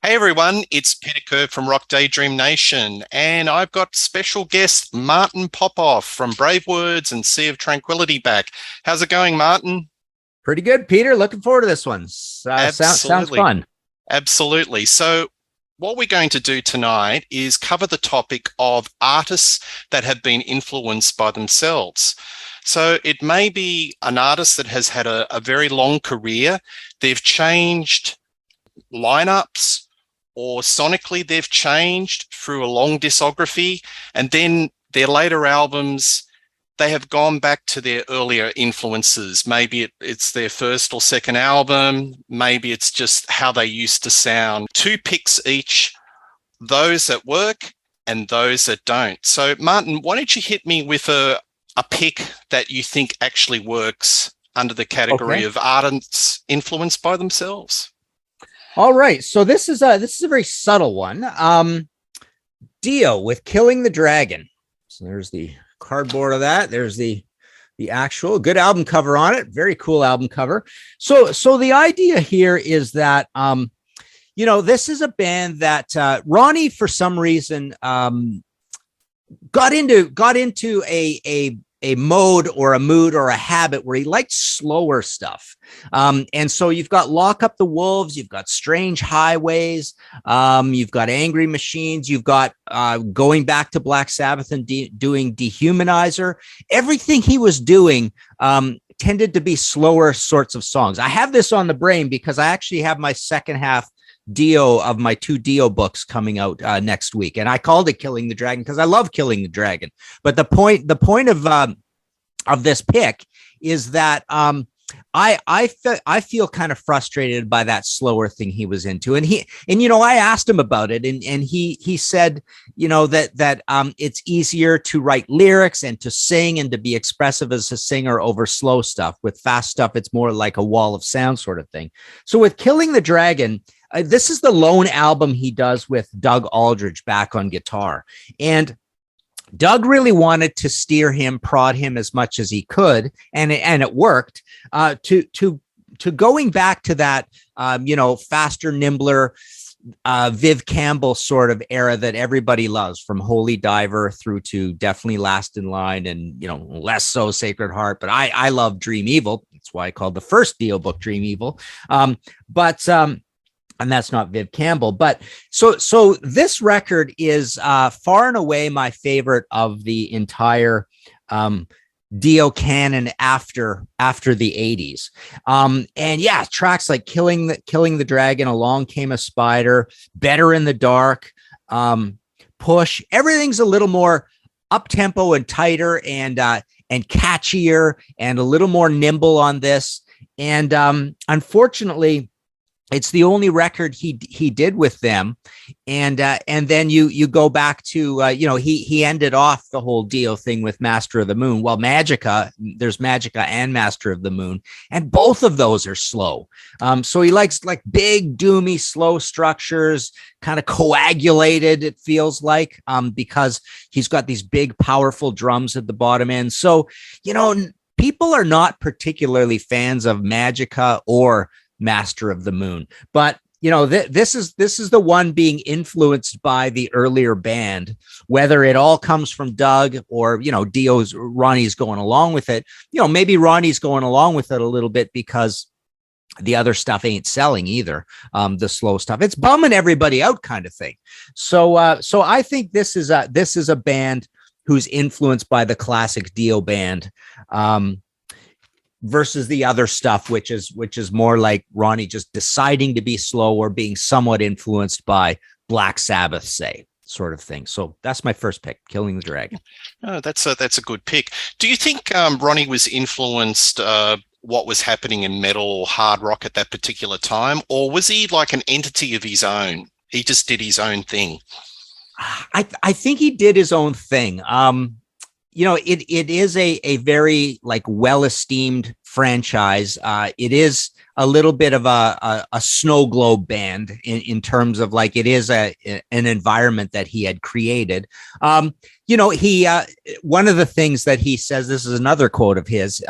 Hey everyone, it's Peter Kerr from Daydream Nation, and I've got special guest Martin Popoff from Bravewords and Sea of Tranquility back. How's it going, Martin? Pretty good, Peter. Looking forward to this one. Sounds Absolutely. fun. Absolutely. So, what we're going to do tonight is cover the topic of artists that have been influenced by themselves. So, it may be an artist that has had a very long career. They've changed lineups or sonically they've changed through a long discography, and then their later albums they have gone back to their earlier influences. Maybe it's their first or second album, maybe it's just how they used to sound. Two picks each, those that work and those that don't. So Martin, why don't you hit me with a pick that you think actually works under the category Okay. of artists influenced by themselves? All right. So this is a very subtle one. Dio with Killing the Dragon. So there's the cardboard of that. There's the actual good album cover on it. Very cool album cover. So the idea here is that this is a band that Ronnie for some reason got into a mode or a mood or a habit where he liked slower stuff. And so you've got Lock Up the Wolves, you've got Strange Highways, you've got Angry Machines, you've got going back to Black Sabbath and doing Dehumanizer. Everything he was doing tended to be slower sorts of songs. I have this on the brain because I actually have my second half Dio of my two Dio books coming out next week, and I called it Killing the Dragon because I love Killing the Dragon. But the point of this pick is that I feel kind of frustrated by that slower thing he was into, and I asked him about it, and he said that it's easier to write lyrics and to sing and to be expressive as a singer over slow stuff. With fast stuff, it's more like a wall of sound sort of thing. So with Killing the Dragon, this is the lone album he does with Doug Aldridge back on guitar. And Doug really wanted to steer him, prod him as much as he could, and it worked. To going back to that, faster, nimbler, Viv Campbell sort of era that everybody loves, from Holy Diver through to definitely Last in Line, and less so Sacred Heart. But I love Dream Evil. That's why I called the first Dio book Dream Evil. And that's not Viv Campbell. But so this record is far and away my favorite of the entire Dio canon after the 80s. And yeah, tracks like Killing the Dragon, Along Came a Spider, Better in the Dark, Push. Everything's a little more up tempo and tighter and catchier and a little more nimble on this. And unfortunately, it's the only record he did with them, and then you go back to he ended off the whole Dio thing with Master of the Moon. Well, there's Magica and Master of the Moon, and both of those are slow. So he likes like big, doomy, slow structures, kind of coagulated. It feels like because he's got these big, powerful drums at the bottom end. So people are not particularly fans of Magica or Master of the Moon, but this is the one being influenced by the earlier band. Whether it all comes from Doug or Ronnie's going along with it. Maybe Ronnie's going along with it a little bit because the other stuff ain't selling either. The slow stuff, it's bumming everybody out, kind of thing. So I think this is a band who's influenced by the classic Dio band. Versus the other stuff, which is more like Ronnie just deciding to be slow or being somewhat influenced by Black Sabbath, say, sort of thing. So that's my first pick, Killing the Dragon. Oh, that's a good pick. Do you think Ronnie was influenced what was happening in metal or hard rock at that particular time, or was he like an entity of his own? He just did his own thing. I think he did his own thing. It is a very like well-esteemed franchise. It is a little bit of a snow globe band in terms of like it is an environment that he had created. He one of the things that he says, this is another quote of his.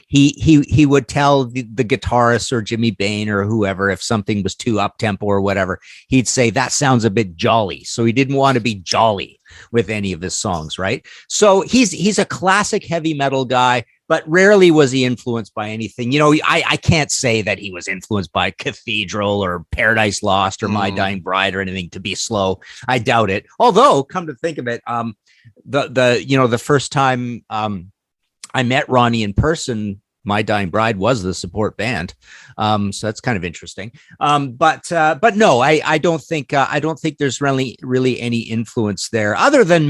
he would tell the guitarist or Jimmy Bain or whoever, if something was too up tempo or whatever, he'd say that sounds a bit jolly. So he didn't want to be jolly with any of his songs, right? So he's a classic heavy metal guy, but rarely was he influenced by anything. You know, I can't say that he was influenced by Cathedral or Paradise Lost or My Dying Bride or anything to be slow. I doubt it. Although, come to think of it, the first time I met Ronnie in person, My Dying Bride was the support band. So that's kind of interesting. But no, I don't think there's really any influence there other than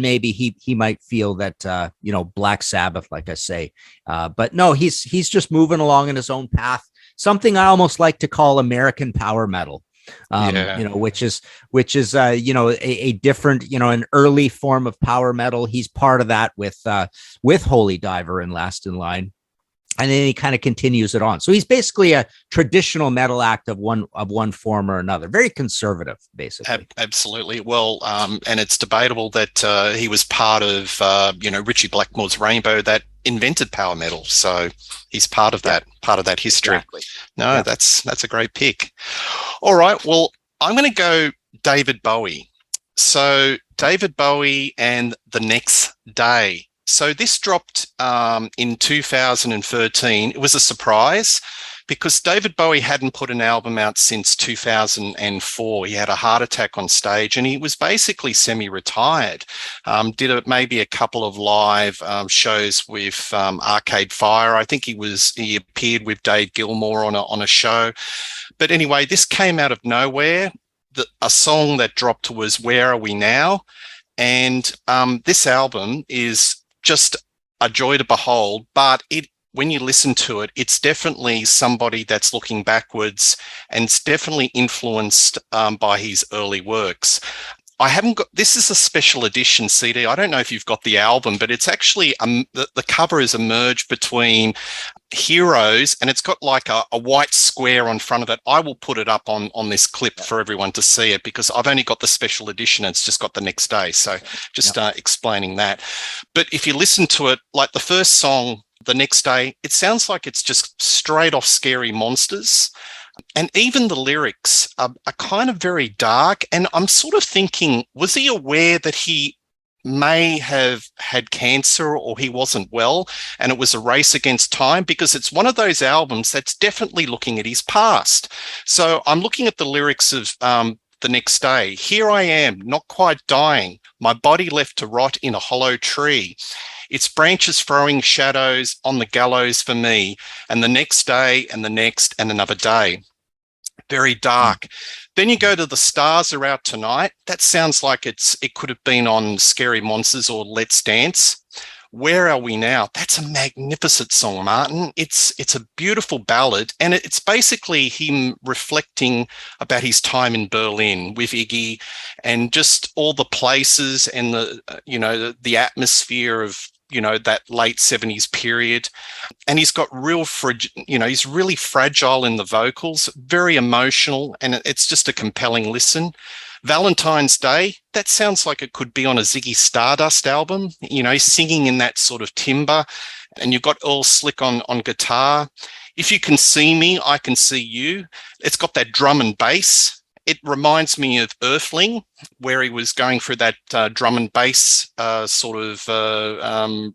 maybe he might feel that, Black Sabbath, like I say, but no, he's just moving along in his own path. Something I almost like to call American power metal. Which is a different, an early form of power metal. He's part of that with Holy Diver and Last in Line. And then he kind of continues it on. So he's basically a traditional metal act of one form or another. Very conservative, basically. Absolutely. Well, and it's debatable that he was part of, Richie Blackmore's Rainbow that invented power metal. So he's part of that history. Exactly. No, yeah. That's a great pick. All right. Well, I'm going to go David Bowie. So David Bowie and The Next Day. So this dropped in 2013. It was a surprise because David Bowie hadn't put an album out since 2004. He had a heart attack on stage and he was basically semi-retired. Did maybe a couple of live shows with Arcade Fire. I think he appeared with Dave Gilmour on a show. But anyway, this came out of nowhere. A song that dropped was Where Are We Now? And this album is just a joy to behold, but when you listen to it, it's definitely somebody that's looking backwards and it's definitely influenced by his early works. This is a special edition CD. I don't know if you've got the album, but it's actually, the cover is a merge between Heroes and it's got like a white square on front of it. I will put it up on this clip for everyone to see it because I've only got the special edition and it's just got The Next Day. So just explaining that. But if you listen to it, like the first song, The Next Day, it sounds like it's just straight off Scary Monsters. And even the lyrics are kind of very dark. And I'm sort of thinking, was he aware that he may have had cancer or he wasn't well and it was a race against time? Because it's one of those albums that's definitely looking at his past. So I'm looking at the lyrics of The Next Day. Here I am, not quite dying, my body left to rot in a hollow tree. Its branches throwing shadows on the gallows for me, and the next day and the next and another day. Very dark. Then you go to The Stars Are Out Tonight. That sounds like it could have been on Scary Monsters or Let's Dance. Where Are We Now? That's a magnificent song, Martin. It's a beautiful ballad, and it's basically him reflecting about his time in Berlin with Iggy and just all the places and the atmosphere of that late 70s period. And he's got he's really fragile in the vocals, very emotional, and it's just a compelling listen. Valentine's Day, that sounds like it could be on a Ziggy Stardust album, singing in that sort of timbre. And you've got Earl Slick on guitar. If You Can See Me, I Can See You. It's got that drum and bass. It reminds me of Earthling, where he was going through that drum and bass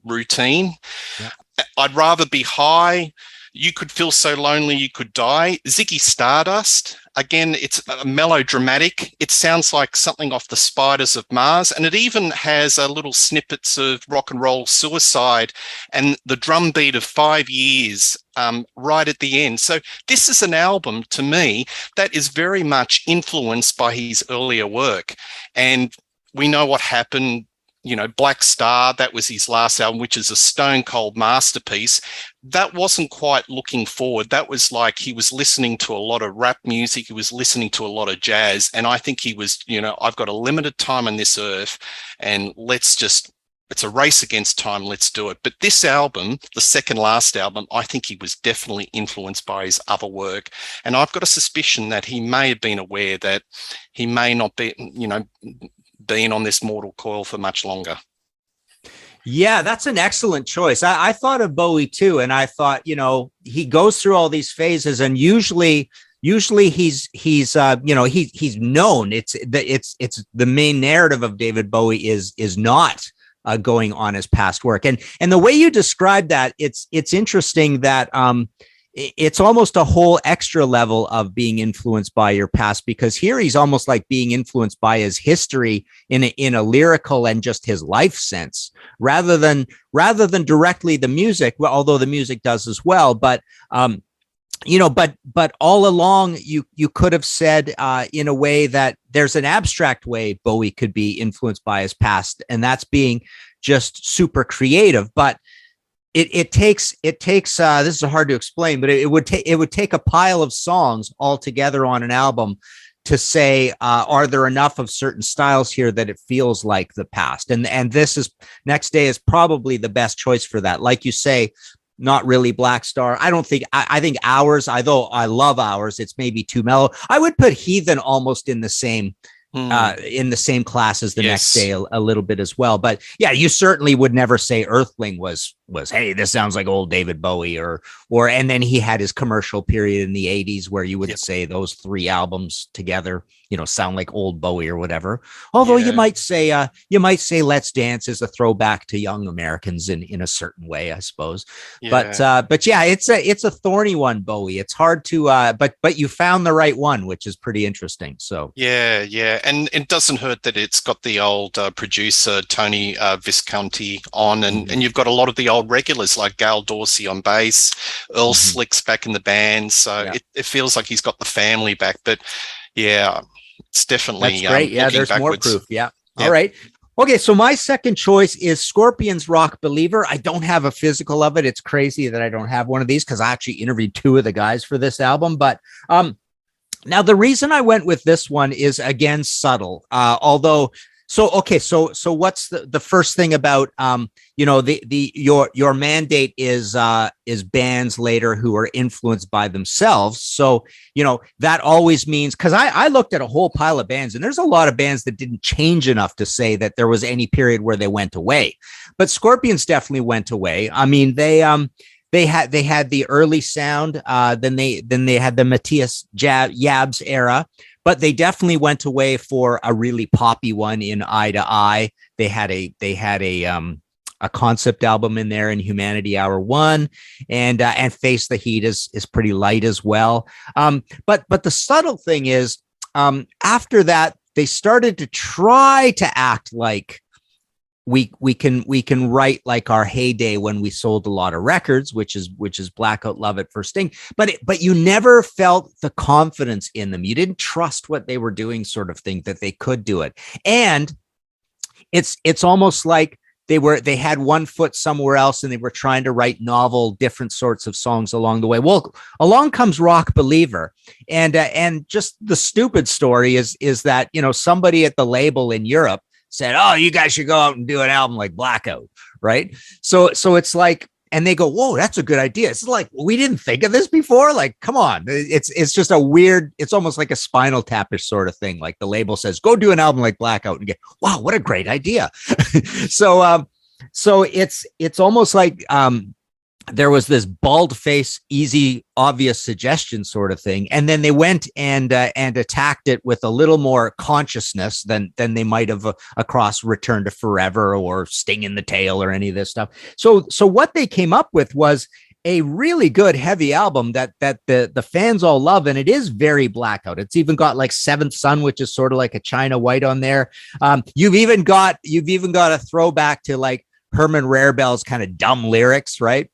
routine. Yeah. I'd Rather Be High. You Could Feel So Lonely You Could Die. Ziggy Stardust. Again, it's melodramatic. It sounds like something off the Spiders of Mars. And it even has little snippets of Rock and Roll Suicide and the drum beat of 5 years right at the end. So this is an album, to me, that is very much influenced by his earlier work. And we know what happened. Black Star, that was his last album, which is a stone cold masterpiece. That wasn't quite looking forward. That was like he was listening to a lot of rap music. He was listening to a lot of jazz. And I think he was, I've got a limited time on this earth and it's a race against time. Let's do it. But this album, the second last album, I think he was definitely influenced by his other work. And I've got a suspicion that he may have been aware that he may not be, being on this mortal coil for much longer. Yeah, that's an excellent choice. I thought of Bowie too, and I thought, he goes through all these phases, and usually he's known. It's the main narrative of David Bowie is not going on his past work, and the way you describe that, it's interesting that it's almost a whole extra level of being influenced by your past, because here he's almost like being influenced by his history in a lyrical and just his life sense, rather than directly the music, well, although the music does as well. But but all along you could have said in a way that there's an abstract way Bowie could be influenced by his past, and that's being just super creative. But it takes this is hard to explain, but it would take a pile of songs all together on an album to say, are there enough of certain styles here that it feels like the past? And this is Next Day is probably the best choice for that. Like you say, not really Black Star. I think Hours, although I love Hours, it's maybe too mellow. I would put Heathen almost in the same class as the Next Day a little bit as well. But yeah, you certainly would never say Earthling was, hey, this sounds like old David Bowie, or and then he had his commercial period in the 80s where you would say those three albums together, sound like old Bowie or whatever. Although you might say Let's Dance is a throwback to Young Americans in a certain way, I suppose. Yeah. But yeah, it's a thorny one, Bowie. It's hard to but you found the right one, which is pretty interesting. So yeah. And it doesn't hurt that it's got the old producer Tony Visconti on, and you've got a lot of the old regulars like Gail Dorsey on bass, Earl Slick's back in the band. So it feels like he's got the family back. But yeah, it's definitely that's great. Yeah, there's backwards. More proof. Yeah. All right. Okay, so my second choice is Scorpions' Rock Believer. I don't have a physical of it. It's crazy that I don't have one of these because I actually interviewed two of the guys for this album. But now the reason I went with this one is, again, subtle. So what's the first thing about your mandate is bands later who are influenced by themselves. So that always means, because I looked at a whole pile of bands, and there's a lot of bands that didn't change enough to say that there was any period where they went away, but Scorpions definitely went away. I mean, they had the early sound, then they had the Matthias Yabs era. But they definitely went away for a really poppy one in Eye to Eye. They had a concept album in there in Humanity Hour 1, and Face the Heat is pretty light as well. But the subtle thing is, after that, they started to try to act like we can write like our heyday when we sold a lot of records, which is Blackout, Love at First Sting, but you never felt the confidence in them. You didn't trust what they were doing, sort of thing, that they could do it. And it's almost like they had one foot somewhere else, and they were trying to write novel, different sorts of songs along the way. Well, along comes Rock Believer, and just the stupid story is that somebody at the label in Europe said, "Oh, you guys should go out and do an album like Blackout," right? So it's like, and they go, "Whoa, that's a good idea." It's like, we didn't think of this before. Like, come on, it's just a weird. It's almost like a Spinal Tap-ish sort of thing. Like the label says, "Go do an album like Blackout," and get, "Wow, what a great idea!" So it's almost like there was this bald face, easy, obvious suggestion sort of thing. And then they went and attacked it with a little more consciousness than they might have across Return to Forever or Sting in the Tail or any of this stuff. So what they came up with was a really good heavy album that the fans all love. And it is very Blackout. It's even got like Seventh Son, which is sort of like a China White on there. You've even got a throwback to like Herman Rarebell's kind of dumb lyrics, right?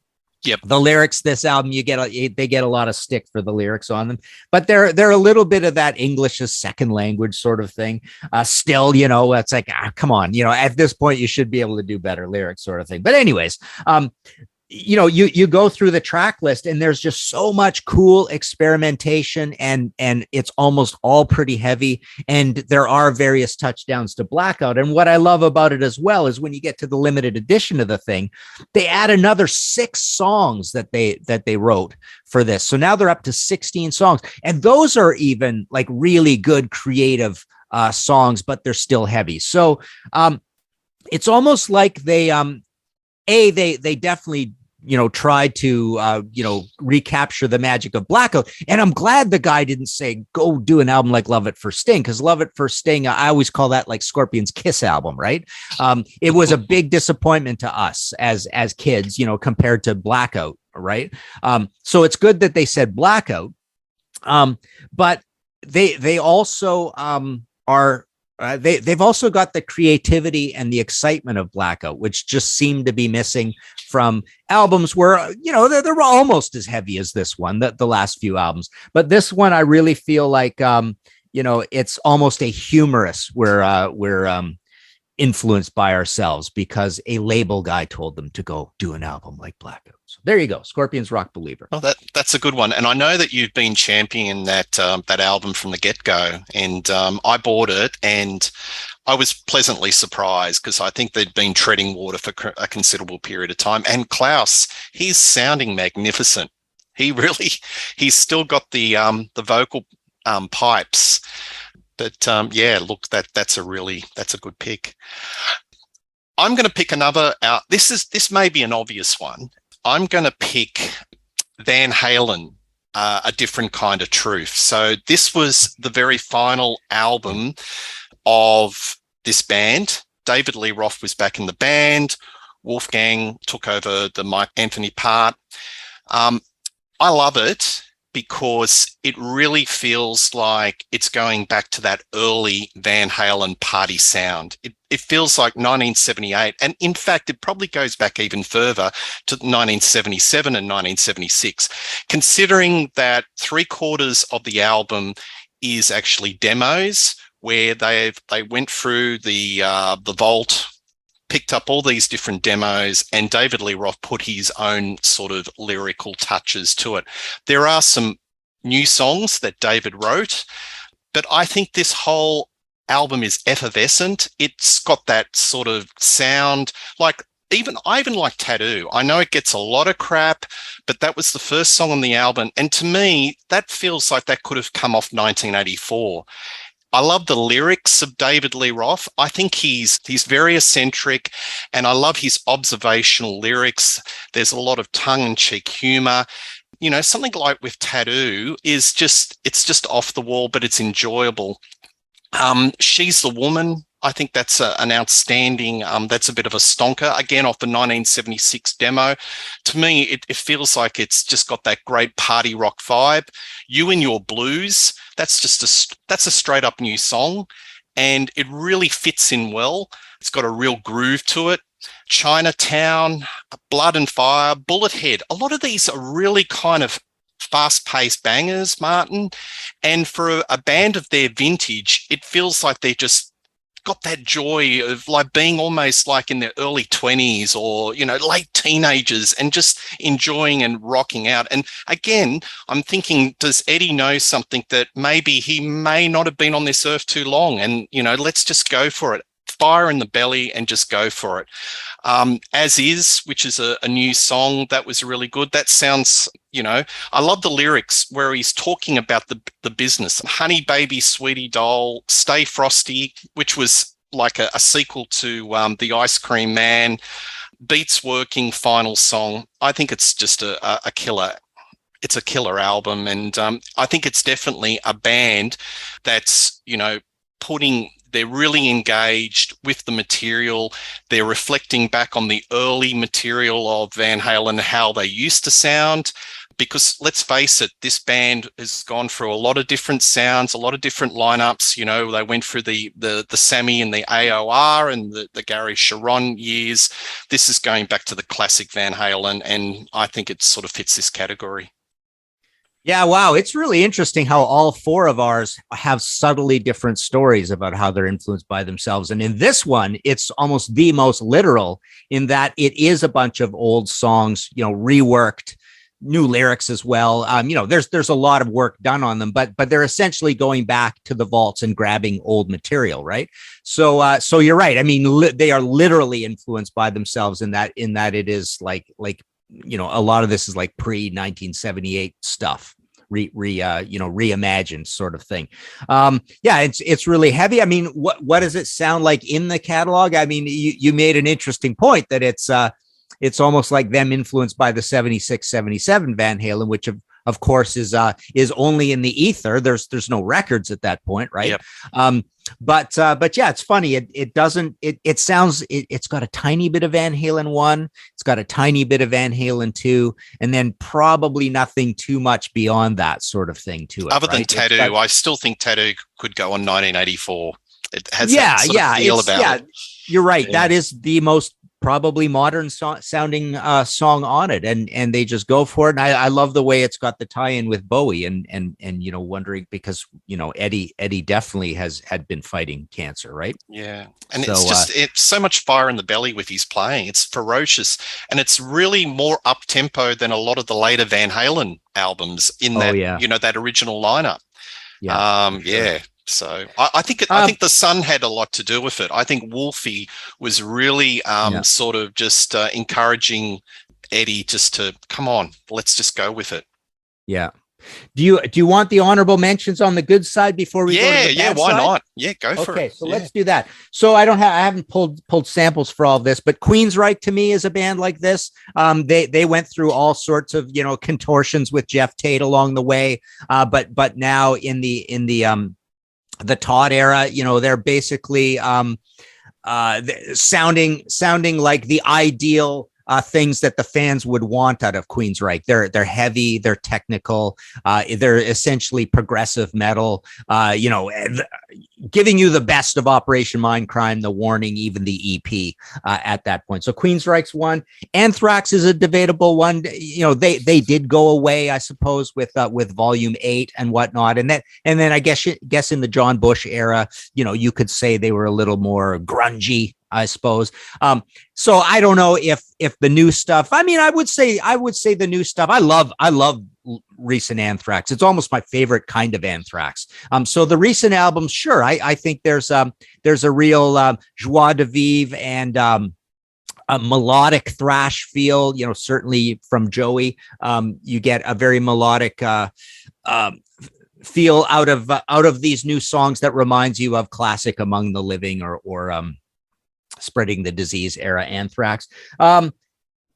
Yep. The lyrics, this album, they get a lot of stick for the lyrics on them, but they're a little bit of that English as second language sort of thing. Still, it's like, come on, at this point you should be able to do better lyrics sort of thing. But anyways, you go through the track list, and there's just so much cool experimentation, and it's almost all pretty heavy, and there are various touchdowns to Blackout. And what I love about it as well is when you get to the limited edition of the thing, they add another 6 songs that they wrote for this. So now they're up to 16 songs, and those are even like really good creative songs, but they're still heavy. So it's almost like they they definitely, tried to, recapture the magic of Blackout. And I'm glad the guy didn't say, go do an album like Love at First Sting, because Love at First Sting, I always call that like Scorpions' Kiss album, right? It was a big disappointment to us as kids, compared to Blackout, right? So it's good that they said Blackout. But they also are they've also got the creativity and the excitement of Blackout, which just seemed to be missing from albums where, they're almost as heavy as this one, the last few albums. But this one, I really feel like, it's almost a humorous. We're influenced by ourselves because a label guy told them to go do an album like Blackout. So there you go, Scorpions Rock Believer. Well, that's a good one, and I know that you've been championing that album from the get-go, and I bought it, and I was pleasantly surprised because I think they'd been treading water for a considerable period of time. And Klaus, he's sounding magnificent. He's still got the vocal pipes. But look, that's a good pick. I'm going to pick another out. This may be an obvious one. I'm going to pick Van Halen, A Different Kind of Truth. So this was the very final album of this band. David Lee Roth was back in the band. Wolfgang took over the Mike Anthony part. I love it because it really feels like it's going back to that early Van Halen party sound. It feels like 1978. And in fact, it probably goes back even further to 1977 and 1976, considering that 3/4 of the album is actually demos where they went through the vault, picked up all these different demos, and David Lee Roth put his own sort of lyrical touches to it. There are some new songs that David wrote, but I think this whole album is effervescent. It's got that sort of sound, like I even like Tattoo. I know it gets a lot of crap, but that was the first song on the album, and to me, that feels like that could have come off 1984. I love the lyrics of David Lee Roth. I think he's very eccentric, and I love his observational lyrics. There's a lot of tongue-in-cheek humor. Something like with Tattoo it's just off the wall, but it's enjoyable. She's the Woman. I think that's an outstanding, that's a bit of a stonker, again, off the 1976 demo. To me, it feels like it's just got that great party rock vibe. You and Your Blues, that's a straight up new song, and it really fits in well. It's got a real groove to it. Chinatown, Blood and Fire, Bullethead, a lot of these are really kind of fast-paced bangers, Martin. And for a band of their vintage, it feels like they just got that joy of like being almost like in their early 20s or, late teenagers and just enjoying and rocking out. And again, I'm thinking, does Eddie know something that maybe he may not have been on this earth too long? And, let's just go for it. Fire in the belly and just go for it. As Is, which is a new song that was really good. That sounds, I love the lyrics where he's talking about the business. Honey Baby Sweetie Doll, Stay Frosty, which was like a sequel to The Ice Cream Man, Beats Working, Final Song. I think it's just a killer. It's a killer album, and I think it's definitely a band that's, they're really engaged with the material. They're reflecting back on the early material of Van Halen, how they used to sound. Because let's face it, this band has gone through a lot of different sounds, a lot of different lineups. They went through the Sammy and the AOR and the Gary Sharon years. This is going back to the classic Van Halen, and I think it sort of fits this category. Yeah, wow. It's really interesting how all four of ours have subtly different stories about how they're influenced by themselves. And in this one, it's almost the most literal in that it is a bunch of old songs, reworked, new lyrics as well. There's a lot of work done on them, but they're essentially going back to the vaults and grabbing old material, right? So you're right. I mean, they are literally influenced by themselves in that it is like a lot of this is like pre-1978 stuff, reimagined sort of thing. It's really heavy. I mean, what does it sound like in the catalog? I mean, you made an interesting point that it's it's almost like them influenced by the 76, 77 Van Halen, which of course is only in the ether. There's no records at that point, right? Yep. But yeah, it's funny. It sounds, it's got a tiny bit of Van Halen 1, it's got a tiny bit of Van Halen 2, and then probably nothing too much beyond that sort of thing to it. Other than right? Tattoo, I still think Tattoo could go on 1984. It has that sort of feel about it. You're right. Yeah. That is the most probably modern sounding song on it, and they just go for it. And I love the way it's got the tie-in with Bowie, and wondering, because Eddie definitely had been fighting cancer, right? Yeah, and so, it's so much fire in the belly with his playing. It's ferocious, and it's really more up tempo than a lot of the later Van Halen albums in that original lineup. Yeah, sure. So I think the Sun had a lot to do with it. I think Wolfie was really sort of just encouraging Eddie just to come on, let's just go with it. Yeah. Do you want the honorable mentions on the good side before we go to the bad why side? not? Yeah, go for it. Okay, so let's do that. So I haven't pulled samples for all of this, but Queensryche to me is a band like this. They went through all sorts of contortions with Jeff Tate along the way, but now in the Todd era, they're basically sounding like the ideal things that the fans would want out of Queensryche. They're heavy, they're technical, they're essentially progressive metal, giving you the best of Operation Mindcrime, The Warning, even the EP at that point. So Queensryche's one. Anthrax is a debatable one. They did go away, I suppose, with Volume 8 and whatnot. And then I guess in the John Bush era, you could say they were a little more grungy, I suppose. So I don't know if the new stuff, I would say the new stuff. I love recent Anthrax. It's almost my favorite kind of Anthrax. So the recent albums, sure. I think there's a real joie de vivre and a melodic thrash feel, certainly from Joey. You get a very melodic feel out of these new songs that reminds you of classic Among the Living or Spreading the Disease era Anthrax.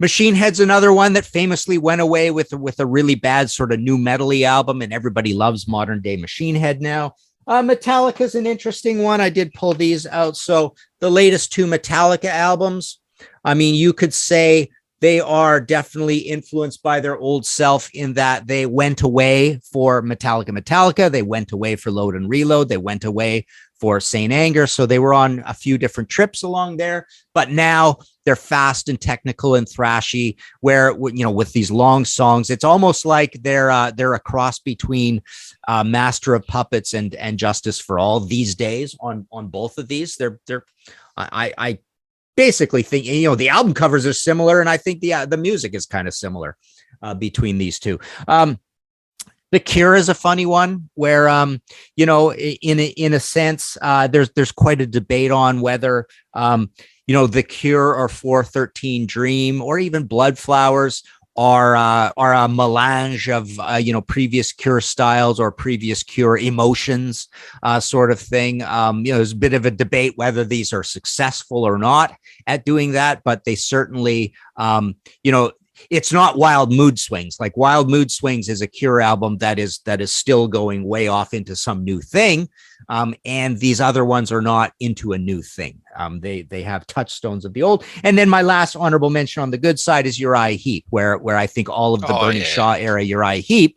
Machine Head's another one that famously went away with a really bad sort of new metal-y album, and everybody loves modern day Machine Head now. Metallica's an interesting one. I did pull these out. So the latest 2 Metallica albums, you could say they are definitely influenced by their old self in that they went away for Metallica. They went away for Load and Reload. They went away for Saint Anger. So they were on a few different trips along there, but now they're fast and technical and thrashy, where, with these long songs, it's almost like they're a cross between Master of Puppets and Justice for All these days on both of these. I basically think, the album covers are similar, and I think the music is kind of similar between these two. The Cure is a funny one where, in a sense, there's quite a debate on whether, The Cure or 413 Dream or even Blood Flowers are a melange of, previous Cure styles or previous Cure emotions, sort of thing. There's a bit of a debate whether these are successful or not at doing that, but they certainly, it's not Wild Mood Swings. Like Wild Mood Swings is a Cure album that is still going way off into some new thing. And these other ones are not into a new thing. They have touchstones of the old. And then my last honorable mention on the good side is Uriah Heep, where I think all of the Bernie Shaw era Uriah Heep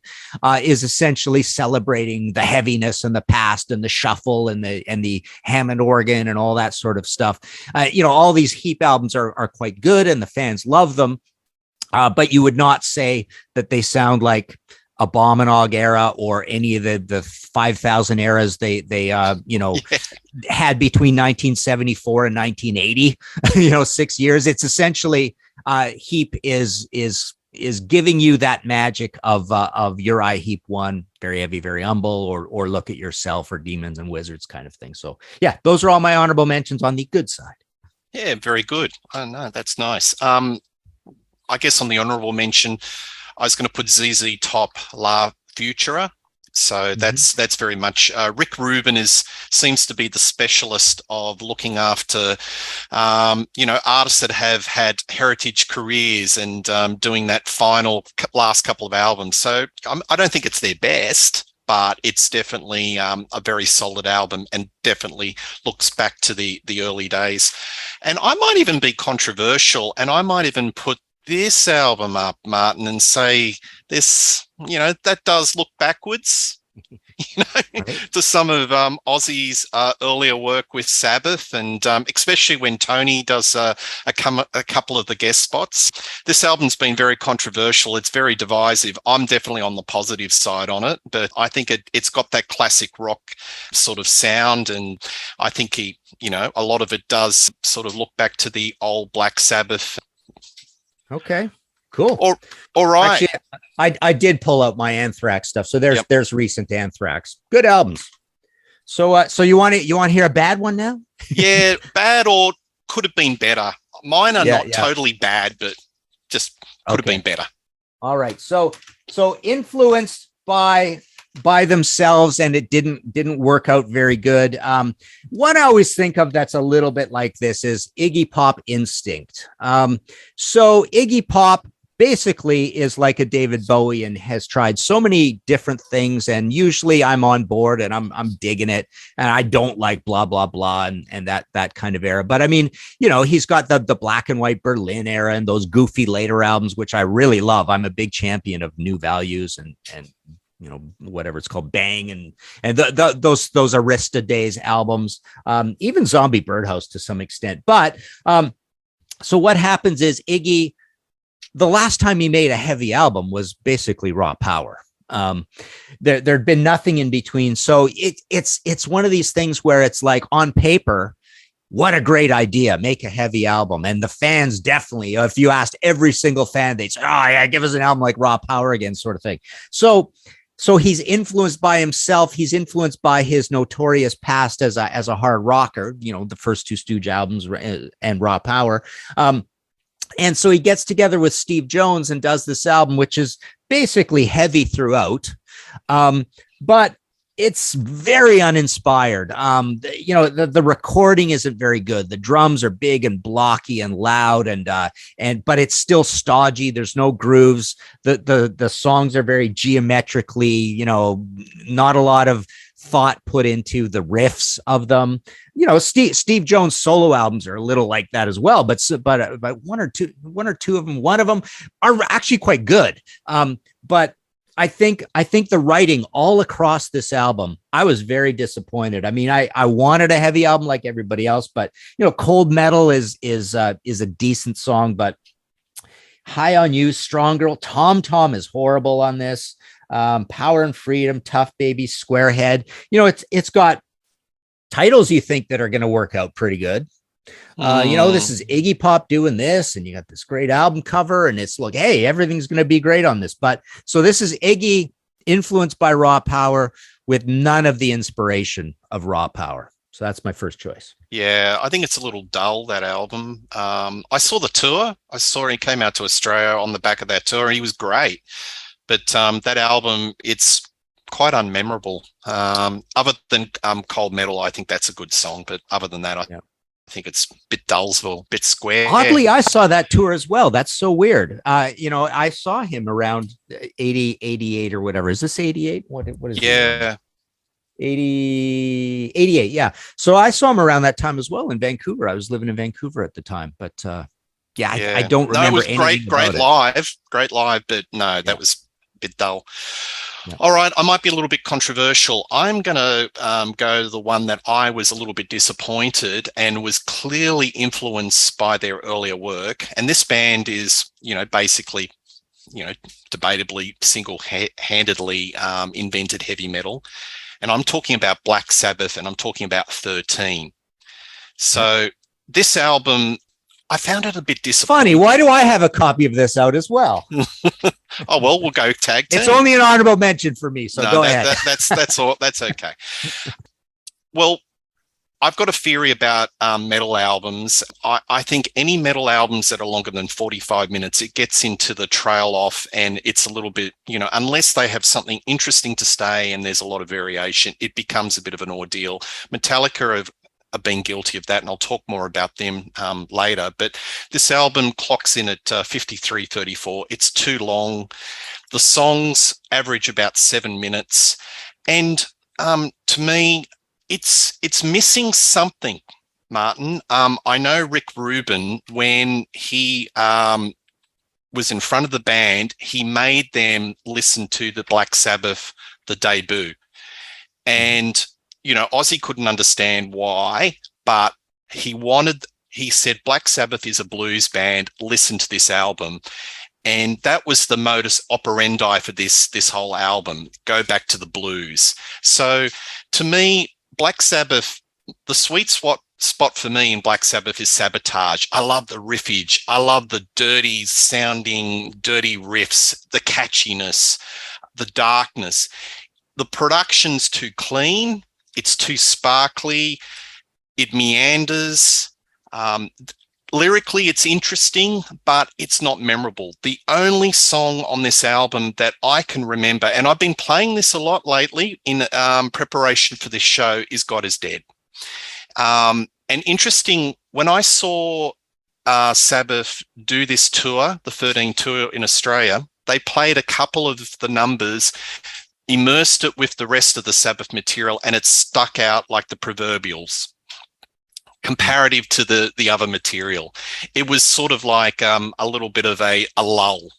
is essentially celebrating the heaviness and the past and the shuffle and the Hammond organ and all that sort of stuff. All these Heep albums are quite good and the fans love them. But you would not say that they sound like a Abominog era or any of the 5,000 eras they had between 1974 and 1980. 6 years. It's essentially Heap is giving you that magic of Uriah Heep 1, Very Heavy, Very Humble, or Look at Yourself, or Demons and Wizards kind of thing. So yeah, those are all my honorable mentions on the good side. Yeah, very good. Oh no, that's nice. I guess on the honorable mention, I was going to put ZZ Top La Futura. So that's very much Rick Rubin seems to be the specialist of looking after artists that have had heritage careers and doing that last couple of albums. So I don't think it's their best, but it's definitely a very solid album and definitely looks back to the early days. And I might even be controversial, and I might even put this album up, Martin, and say this, that does look backwards, right, to some of Ozzy's earlier work with Sabbath, and especially when Tony does a couple of the guest spots. This album's been very controversial. It's very divisive. I'm definitely on the positive side on it, but I think it's got that classic rock sort of sound, and I think a lot of it does sort of look back to the old Black Sabbath. Okay, cool. All right. Actually, I did pull out my Anthrax stuff. So there's recent Anthrax. Good albums. So you want to hear a bad one now? Yeah, bad or could have been better. Mine are not totally bad, but just could have been better. All right. So influenced by themselves, and it didn't work out very good. One I always think of that's a little bit like this is Iggy Pop Instinct. So Iggy Pop basically is like a David Bowie and has tried so many different things, and usually I'm on board and I'm digging it, and I don't like blah blah blah and that kind of era. But I mean, he's got the black and white Berlin era and those goofy later albums, which I really love. I'm a big champion of New Values and whatever it's called, Bang and those Arista Days albums, even Zombie Birdhouse to some extent. But so what happens is Iggy, the last time he made a heavy album was basically Raw Power. There'd been nothing in between. So it's one of these things where it's like, on paper, what a great idea, make a heavy album. And the fans definitely, if you asked every single fan, they'd say, oh yeah, give us an album like Raw Power again, sort of thing. So he's influenced by himself. He's influenced by his notorious past as a hard rocker, the first two Stooge albums and Raw Power. And so he gets together with Steve Jones and does this album, which is basically heavy throughout. But it's very uninspired. The recording isn't very good. The drums are big and blocky and loud, but it's still stodgy. There's no grooves. The songs are very geometrically, not a lot of thought put into the riffs of them. Steve Jones solo albums are a little like that as well, but one or two of them, one of them are actually quite good. But I think the writing all across this album, I was very disappointed. I mean, I wanted a heavy album like everybody else, but Cold Metal is a decent song, but High on You, Strong Girl, Tom Tom is horrible on this. Power and Freedom, Tough Baby, Squarehead. It's got titles you think that are going to work out pretty good. This is Iggy Pop doing this, and you got this great album cover, and it's like, hey, everything's going to be great on this. But so this is Iggy influenced by Raw Power with none of the inspiration of Raw Power. So that's my first choice. Yeah, I think it's a little dull, that album. I saw the tour. I saw he came out to Australia on the back of that tour. He was great. But that album, it's quite unmemorable. Other than Cold Metal, I think that's a good song. But other than that, I think it's a bit Dullsville, a bit square. Oddly, I saw that tour as well. That's so weird. I saw him around 80, 88 or whatever. Is this 88? What is it? Yeah. 80, 88. Yeah. So I saw him around that time as well in Vancouver. I was living in Vancouver at the time, but I don't remember. It was great live, but no, that was a bit dull. Yeah. All right, I might be a little bit controversial. I'm going to go to the one that I was a little bit disappointed and was clearly influenced by their earlier work. And this band is, basically, debatably single-handedly invented heavy metal. And I'm talking about Black Sabbath, and I'm talking about 13. So this album, I found it a bit disappointing. Funny, why do I have a copy of this out as well? Oh, well, we'll go tag team. It's only an honorable mention for me, so go ahead. That's all. That's okay. Well, I've got a theory about metal albums. I think any metal albums that are longer than 45 minutes, it gets into the trail off, and it's a little bit, unless they have something interesting to say and there's a lot of variation, it becomes a bit of an ordeal. Metallica have been guilty of that, and I'll talk more about them later. But this album clocks in at 53:34. It's too long. The songs average about 7 minutes. And to me, it's missing something, Martin. I know Rick Rubin, when he was in front of the band, he made them listen to the Black Sabbath, the debut. And, Ozzy couldn't understand why, but he said, Black Sabbath is a blues band, listen to this album. And that was the modus operandi for this whole album. Go back to the blues. So to me, Black Sabbath, the sweet spot for me in Black Sabbath is Sabotage. I love the riffage. I love the dirty sounding, dirty riffs, the catchiness, the darkness. The production's too clean. It's too sparkly. It meanders. Lyrically, it's interesting, but it's not memorable. The only song on this album that I can remember, and I've been playing this a lot lately in preparation for this show, is God Is Dead. And interesting, when I saw Sabbath do this tour, the 13 tour in Australia, they played a couple of the numbers, immersed it with the rest of the Sabbath material, and it stuck out like the proverbials, comparative to the other material. It was sort of like a little bit of a lull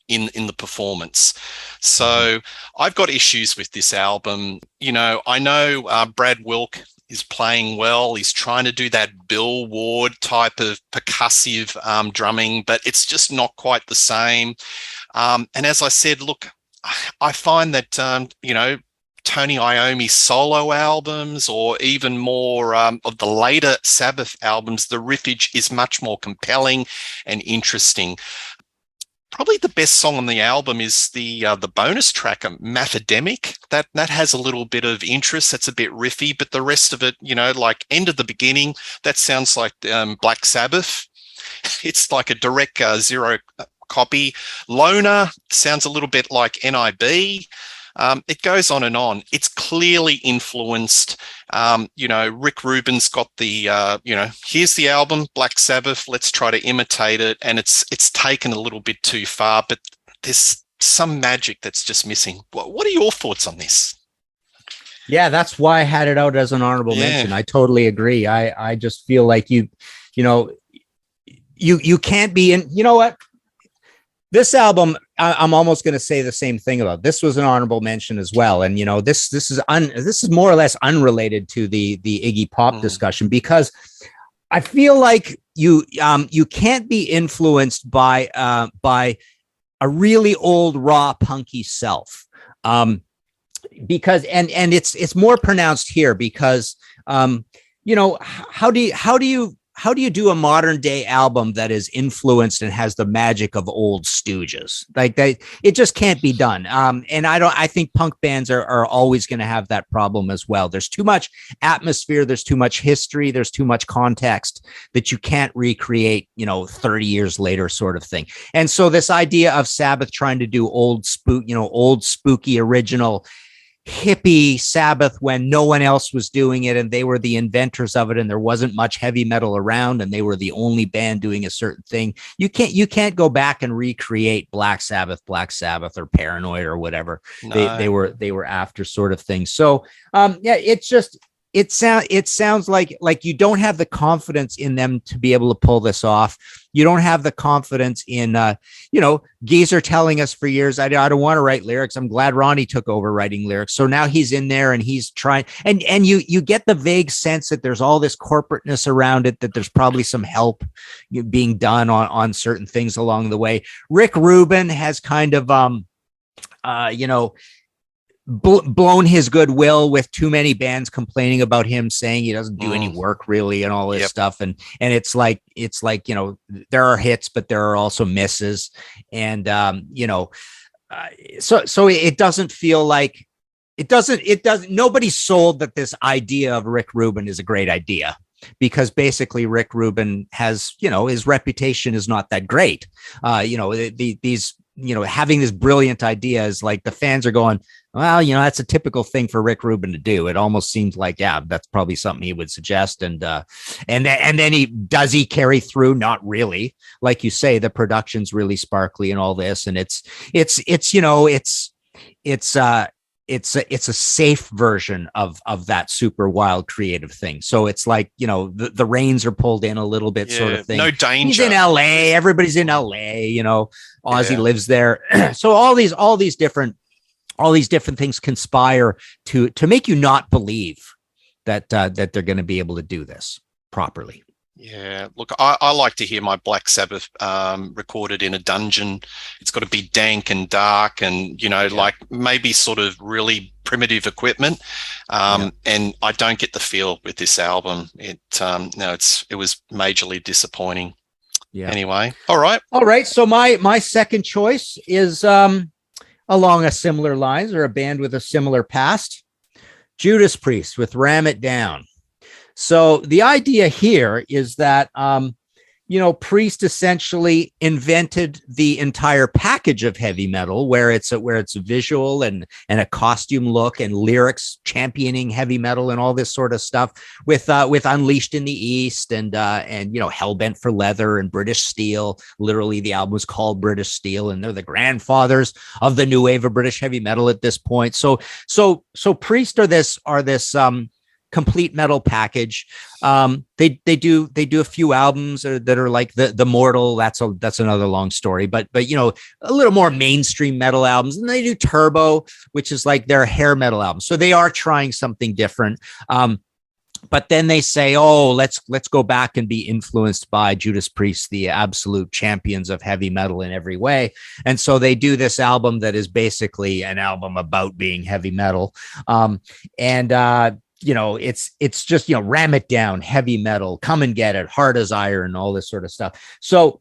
in the performance. So I've got issues with this album. I know Brad Wilk is playing well. He's trying to do that Bill Ward type of percussive drumming, but it's just not quite the same. And as I said, look, I find that, Tony Iommi's solo albums, or even more of the later Sabbath albums, the riffage is much more compelling and interesting. Probably the best song on the album is the bonus track, Mathademic. That has a little bit of interest. That's a bit riffy, but the rest of it, like End of the Beginning, that sounds like Black Sabbath. It's like a direct zero copy. Loner sounds a little bit like NIB. It goes on and on. It's clearly influenced. Rick Rubin's got the, here's the album, Black Sabbath, let's try to imitate it. And it's taken a little bit too far, but there's some magic that's just missing. What are your thoughts on this? Yeah, that's why I had it out as an honorable mention. I totally agree. I just feel like you can't be in, you know what? This album, I'm almost going to say the same thing about. This was an honorable mention as well, and this is more or less unrelated to the Iggy Pop discussion, because I feel like you can't be influenced by a really old raw punky self, because and it's more pronounced here because how do you do a modern day album that is influenced and has the magic of old Stooges? Like it just can't be done. And I think punk bands are always going to have that problem as well. There's too much atmosphere. There's too much history. There's too much context that you can't recreate, 30 years later sort of thing. And so this idea of Sabbath trying to do old spooky original hippie Sabbath when no one else was doing it, and they were the inventors of it, and there wasn't much heavy metal around, and they were the only band doing a certain thing. You can't go back and recreate Black Sabbath or Paranoid or whatever. No. They were after sort of thing. So it sounds like you don't have the confidence in them to be able to pull this off. You don't have the confidence in, Geezer telling us for years, I don't want to write lyrics. I'm glad Ronnie took over writing lyrics. So now he's in there and he's trying, and you get the vague sense that there's all this corporateness around it, that there's probably some help being done on certain things along the way. Rick Rubin has kind of, blown his goodwill with too many bands complaining about him, saying he doesn't do any work really and all this stuff. And it's like, there are hits, but there are also misses. And, so it doesn't feel like Nobody's sold that this idea of Rick Rubin is a great idea, because basically Rick Rubin has, his reputation is not that great. These, having this brilliant idea is like the fans are going, well, that's a typical thing for Rick Rubin to do. It almost seems like, yeah, that's probably something he would suggest. And then he carry through? Not really. Like you say, the production's really sparkly and all this. And it's a safe version of that super wild creative thing. So it's like, the reins are pulled in a little bit, sort of thing. No danger. He's in LA. Everybody's in LA, Ozzy lives there. So all these different things conspire to make you not believe that they're going to be able to do this properly. Yeah, look, I like to hear my Black Sabbath recorded in a dungeon. It's got to be dank and dark, and like maybe sort of really primitive equipment. And I don't get the feel with this album. It was majorly disappointing. Yeah. Anyway, all right. So my second choice is along a similar lines, or a band with a similar past, Judas Priest with Ram It Down. So the idea here is that, Priest essentially invented the entire package of heavy metal, where it's a visual and a costume look and lyrics championing heavy metal and all this sort of stuff, with Unleashed in the East and Hellbent for Leather and British Steel. Literally, the album was called British Steel, and they're the grandfathers of the new wave of British heavy metal at this point. So Priest are this complete metal package. They do a few albums that are like the Mortal. That's another long story, but a little more mainstream metal albums. And they do Turbo, which is like their hair metal album. So they are trying something different. But then they say, oh, let's go back and be influenced by Judas Priest, the absolute champions of heavy metal in every way. And so they do this album that is basically an album about being heavy metal. It's just, ram it down, heavy metal, come and get it, hard as iron, all this sort of stuff. So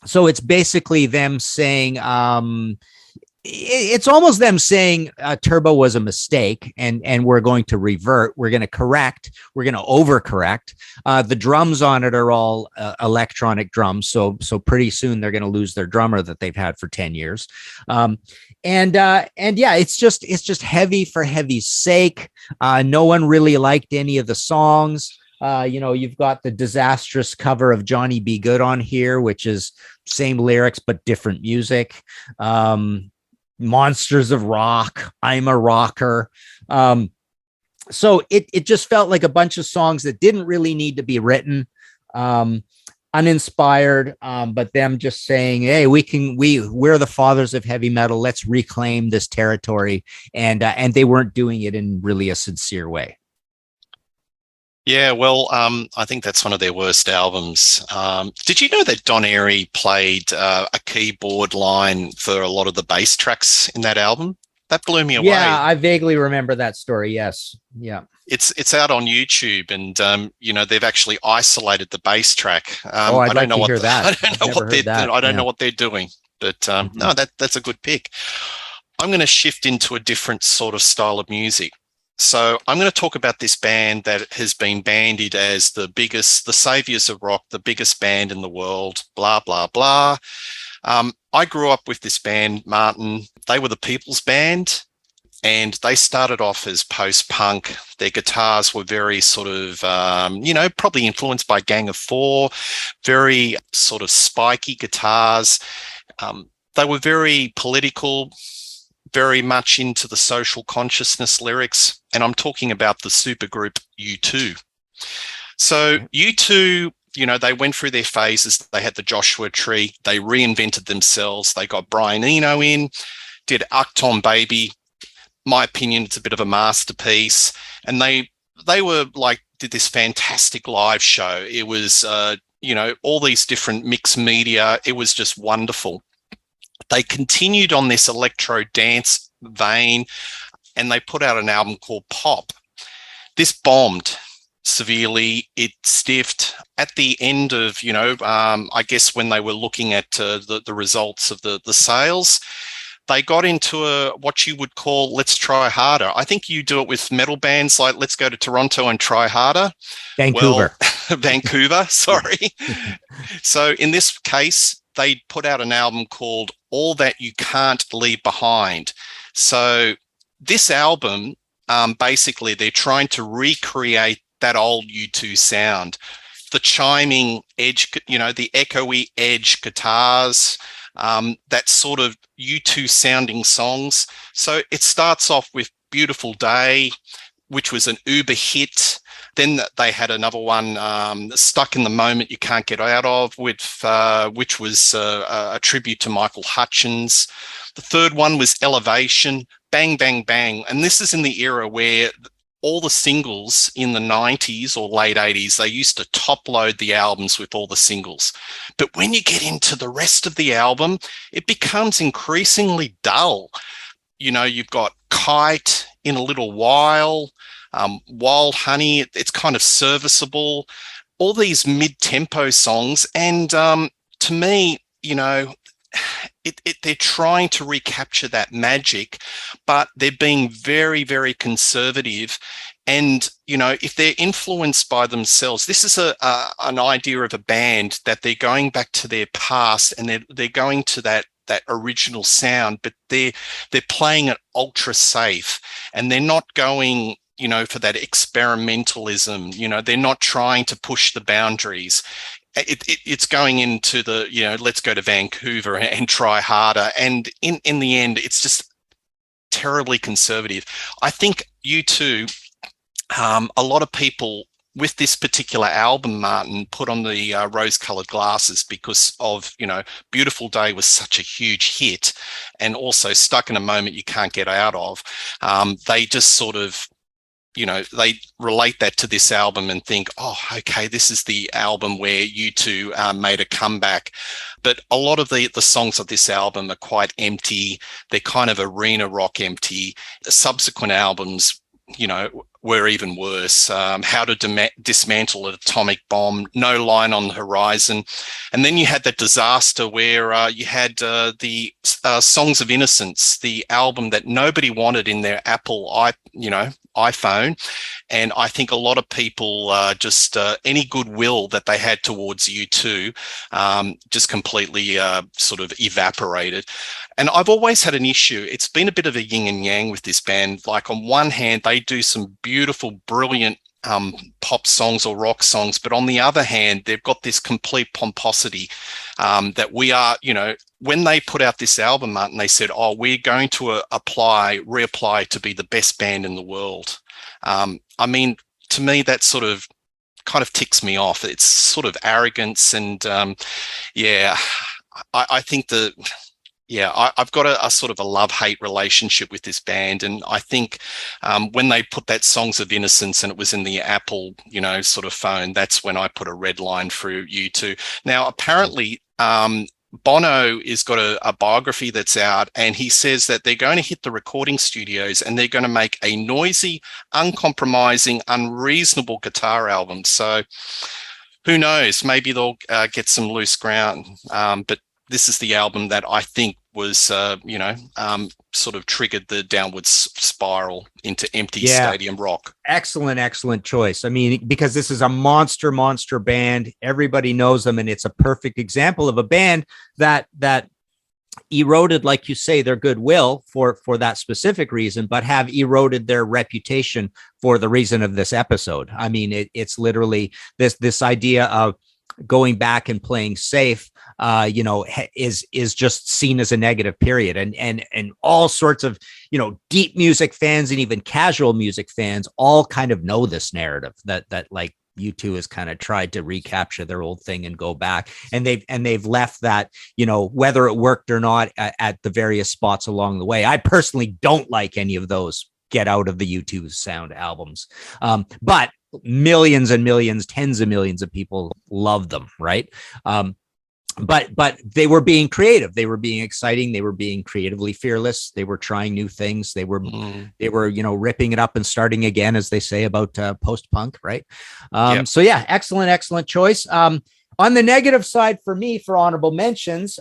it's basically them saying, it's almost them saying Turbo was a mistake, and we're going to revert. We're going to correct. We're going to overcorrect. The drums on it are all electronic drums. So pretty soon they're going to lose their drummer that they've had for 10 years. It's just heavy for heavy's sake. No one really liked any of the songs. You've got the disastrous cover of Johnny Be Good on here, which is same lyrics but different music. Monsters of Rock, I'm a Rocker. So it just felt like a bunch of songs that didn't really need to be written, uninspired, but them just saying, hey, we're the fathers of heavy metal. Let's reclaim this territory. And they weren't doing it in really a sincere way. Yeah, well, I think that's one of their worst albums. Did you know that Don Airey played a keyboard line for a lot of the bass tracks in that album? That blew me away. Yeah, I vaguely remember that story. Yes. Yeah. It's out on YouTube, and they've actually isolated the bass track. I'd like to hear that. I don't know what they're doing, but no, that's a good pick. I'm going to shift into a different sort of style of music. So I'm going to talk about this band that has been bandied as the saviors of rock, the biggest band in the world, blah, blah, blah. I grew up with this band, Martin. They were the People's Band, and they started off as post-punk. Their guitars were very sort of, probably influenced by Gang of Four, very sort of spiky guitars. They were very political, very much into the social consciousness lyrics, and I'm talking about the supergroup U2. So U2, they went through their phases. They had the Joshua Tree. They reinvented themselves. They got Brian Eno in, did Achtung Baby. My opinion, it's a bit of a masterpiece. And they were like, did this fantastic live show. It was, all these different mixed media. It was just wonderful. They continued on this electro dance vein, and they put out an album called Pop. This bombed severely. It stiffed at the end of, I guess when they were looking at the results of the sales. they got into what you would call let's try harder. I think you do it with metal bands like Let's Go to Toronto and Try Harder. Vancouver. Well, Vancouver, sorry. So in this case, they put out an album called All That You Can't Leave Behind. So this album, basically, they're trying to recreate that old U2 sound. The chiming edge, the echoey edge guitars, that sort of U2 sounding songs. So it starts off with Beautiful Day, which was an uber hit. Then they had another one, Stuck in the Moment You Can't Get Out Of, which was a tribute to Michael Hutchence. The third one was Elevation, Bang, Bang, Bang. And this is in the era where all the singles in the 90s or late 80s, they used to top load the albums with all the singles. But when you get into the rest of the album, it becomes increasingly dull. You've got Kite, In a Little While, Wild Honey, it's kind of serviceable, all these mid-tempo songs. And to me, they're trying to recapture that magic, but they're being very, very conservative. And, if they're influenced by themselves, this is an idea of a band that they're going back to their past and they're going to that original sound, but they're playing it ultra safe, and they're not going, for that experimentalism. They're not trying to push the boundaries. It's going into the, let's go to Vancouver and try harder. And in the end, it's just terribly conservative. I think U2, a lot of people with this particular album, Martin, put on the rose-colored glasses because of, Beautiful Day was such a huge hit, and also Stuck in a Moment You Can't Get Out Of. They just sort of, they relate that to this album and think, oh, okay, this is the album where U2 made a comeback. But a lot of the songs of this album are quite empty. They're kind of arena rock empty. The subsequent albums, were even worse. How to Dismantle an Atomic Bomb, No Line on the Horizon. And then you had that disaster where you had the Songs of Innocence, the album that nobody wanted in their Apple iPhone. And I think a lot of people just any goodwill that they had towards U2 just completely sort of evaporated. And I've always had an issue. It's been a bit of a yin and yang with this band. Like, on one hand, they do some beautiful, brilliant pop songs or rock songs, but on the other hand, they've got this complete pomposity that we are, when they put out this album, Martin, they said, oh, we're going to reapply to be the best band in the world. I mean, to me, that sort of kind of ticks me off. It's sort of arrogance. And I think I've got a sort of a love-hate relationship with this band. And I think when they put that Songs of Innocence and it was in the Apple, sort of phone, that's when I put a red line through U2. Now, apparently, Bono has got a biography that's out, and he says that they're going to hit the recording studios and they're going to make a noisy, uncompromising, unreasonable guitar album. So who knows? Maybe they'll get some loose ground. But this is the album that I think was, sort of triggered the downward spiral into empty stadium rock. Excellent choice. I mean, because this is a monster band. Everybody knows them, and it's a perfect example of a band that eroded, like you say, their goodwill for that specific reason, but have eroded their reputation for the reason of this episode. I mean, it's literally this idea of going back and playing safe, is just seen as a negative, period. And all sorts of, deep music fans and even casual music fans all kind of know this narrative that like U2 has kind of tried to recapture their old thing and go back. And they've left that, whether it worked or not at the various spots along the way. I personally don't like any of those Get Out of the U2 sound albums. But millions and millions, tens of millions of people love them, right? But they were being creative, they were being exciting, they were being creatively fearless, they were trying new things, they were ripping it up and starting again, as they say about post-punk, right? So yeah, excellent choice. On the negative side for me, for honorable mentions,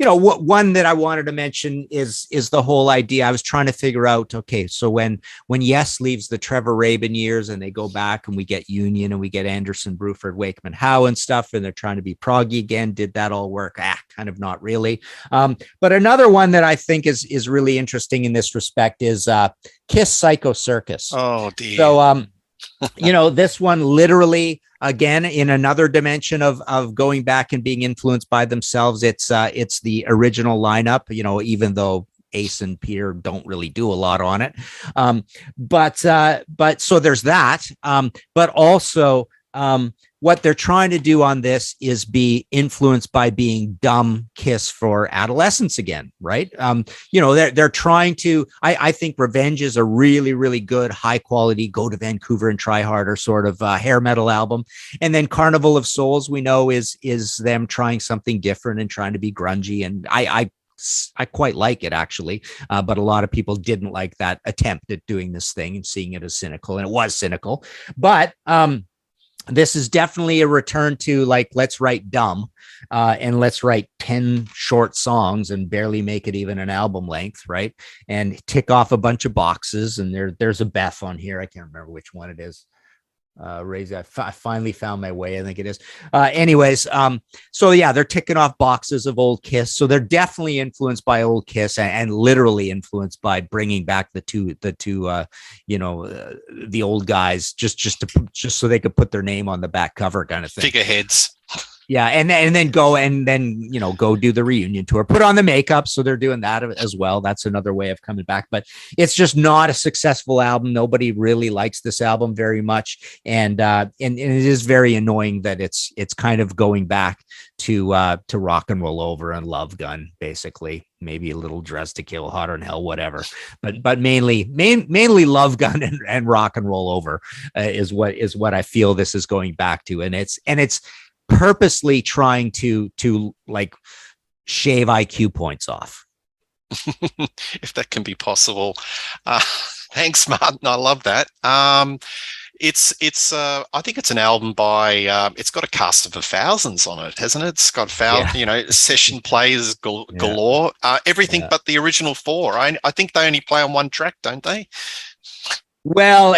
one that I wanted to mention is the whole idea. I was trying to figure out, okay, so when Yes leaves the Trevor Rabin years and they go back and we get Union and we get Anderson, Bruford, Wakeman, Howe and stuff, and they're trying to be proggy again. Did that all work? Kind of not really. But another one that I think is really interesting in this respect is Kiss Psycho Circus. Oh dear. So this one literally, again, in another dimension of going back and being influenced by themselves. It's the original lineup, even though Ace and Peter don't really do a lot on it. But so there's that. But also, what they're trying to do on this is be influenced by being dumb Kiss for adolescence again, right? They're trying to. I think Revenge is a really, really good, high quality, go to Vancouver and try harder sort of hair metal album, and then Carnival of Souls we know is them trying something different and trying to be grungy, and I quite like it actually, but a lot of people didn't like that attempt at doing this thing and seeing it as cynical, and it was cynical, but this is definitely a return to let's write dumb and let's write 10 short songs and barely make it even an album length, right? And tick off a bunch of boxes. And there's a Beth on here. I can't remember which one it is. Raise I finally found my way. I think it is. So yeah, they're ticking off boxes of old Kiss. So they're definitely influenced by old Kiss and literally influenced by bringing back the two the old guys just so they could put their name on the back cover kind of thing. Figureheads. Yeah, and then go do the reunion tour, put on the makeup. So they're doing that as well. That's another way of coming back. But it's just not a successful album. Nobody really likes this album very much, and it is very annoying that it's kind of going back to Rock and Roll Over and Love Gun, basically. Maybe a little Dress to Kill, Hotter Than Hell, whatever. But mainly Love Gun and Rock and Roll Over is what I feel this is going back to, and it's purposely trying to shave IQ points off. If that can be possible. Thanks, Martin. I love that. It's I think it's an album by it's got a cast of thousands on it, hasn't it? It's got session players galore, everything but the original four. I think they only play on one track, don't they? Well,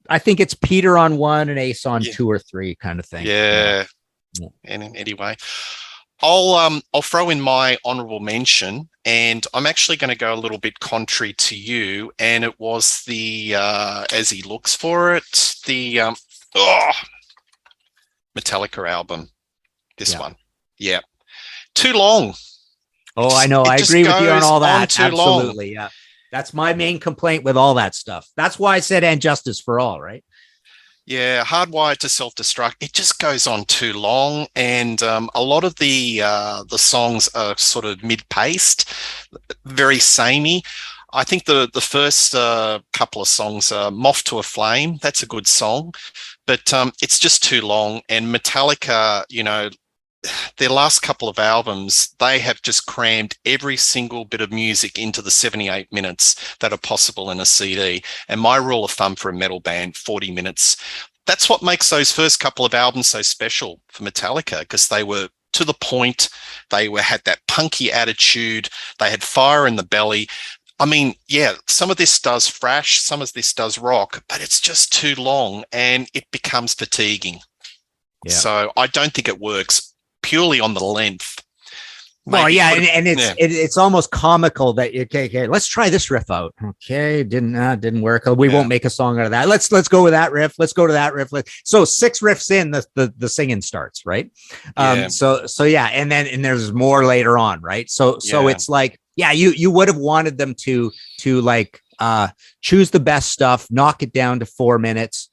I think it's Peter on one and Ace on two or three kind of thing. Yeah. And anyway, I'll throw in my honorable mention, and I'm actually going to go a little bit contrary to you, and it was the as he looks for it, the Metallica album. This one, too long. Oh, I know. I agree with you on all that. Absolutely, yeah. That's my main complaint with all that stuff. That's why I said "And Justice for All," right? Yeah, Hardwired to Self-Destruct. It just goes on too long, and a lot of the songs are sort of mid-paced, very samey. I think the first couple of songs are "Moth to a Flame." That's a good song, but it's just too long. And Metallica, their last couple of albums, they have just crammed every single bit of music into the 78 minutes that are possible in a CD. And my rule of thumb for a metal band, 40 minutes. That's what makes those first couple of albums so special for Metallica, because they were to the point. They had that punky attitude. They had fire in the belly. I mean, yeah, some of this does thrash, some of this does rock, but it's just too long and it becomes fatiguing. Yeah. So I don't think it works purely on the length. Well, yeah, and it's almost comical that okay, let's try this riff out. Okay, didn't work. We won't make a song out of that. Let's go with that riff. Let's go to that riff. So 6 riffs in, the singing starts, right? So yeah, and there's more later on, right? So it's like, yeah, you would have wanted them to choose the best stuff, knock it down to 4 minutes.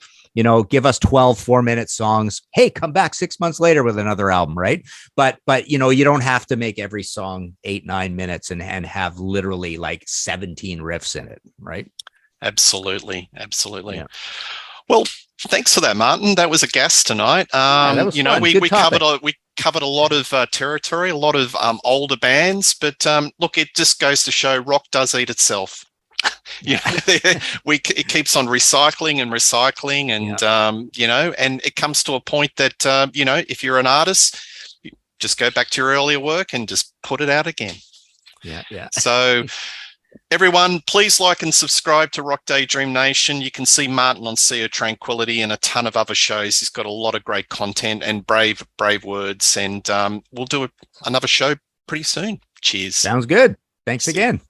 Give us 12 4-minute songs. Hey, come back 6 months later with another album, right? But you don't have to make every song 8-9 minutes and have literally 17 riffs in it, right? Absolutely. Yeah. Well, thanks for that, Martin. That was a gas tonight. That was fun. We covered a lot of territory, a lot of older bands, but look, it just goes to show rock does eat itself. It keeps on recycling and and it comes to a point that if you're an artist, just go back to your earlier work and just put it out again. Yeah. So everyone, please like and subscribe to Rock Daydream Nation. You can see Martin on Sea of Tranquility and a ton of other shows. He's got a lot of great content and brave words. And we'll do another show pretty soon. Cheers. Sounds good. Thanks again.